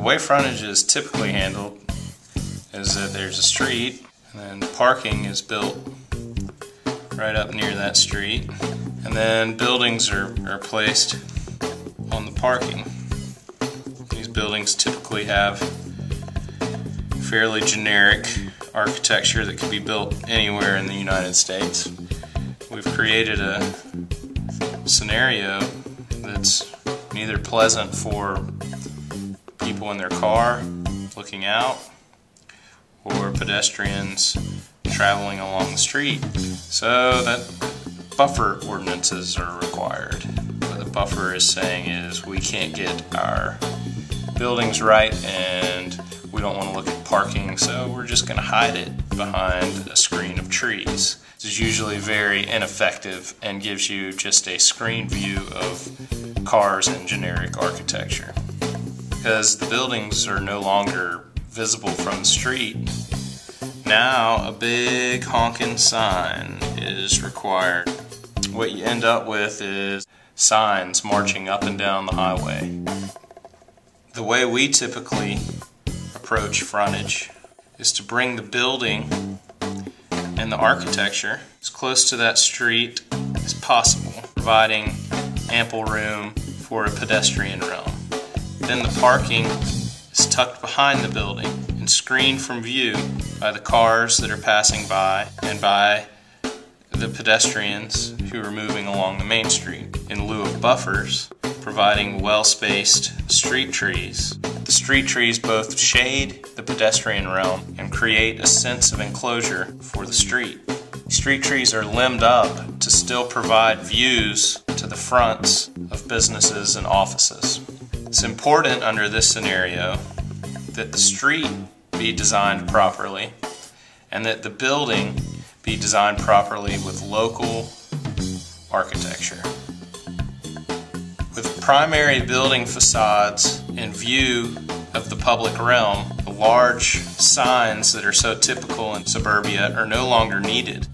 way frontage is typically handled is that there's a street, and then parking is built right up near that street, and then buildings are placed on the parking. These buildings typically have fairly generic architecture that can be built anywhere in the United States. We've created a scenario that's neither pleasant for people in their car looking out or pedestrians traveling along the street. So that buffer ordinances are required. What the buffer is saying is we can't get our buildings right and we don't want to look at parking, so we're just going to hide it behind a screen of trees. This is usually very ineffective and gives you just a screen view of cars and generic architecture. Because the buildings are no longer visible from the street, now a big honking sign is required. What you end up with is signs marching up and down the highway. The way we typically approach frontage is to bring the building and the architecture as close to that street as possible, providing ample room for a pedestrian realm. Then the parking is tucked behind the building and screened from view by the cars that are passing by and by the pedestrians who are moving along the main street, in lieu of buffers, providing well-spaced street trees. The street trees both shade the pedestrian realm and create a sense of enclosure for the street. Street trees are limbed up to still provide views to the fronts of businesses and offices. It's important under this scenario that the street be designed properly and that the building be designed properly with local architecture. With primary building facades in view of the public realm, the large signs that are so typical in suburbia are no longer needed.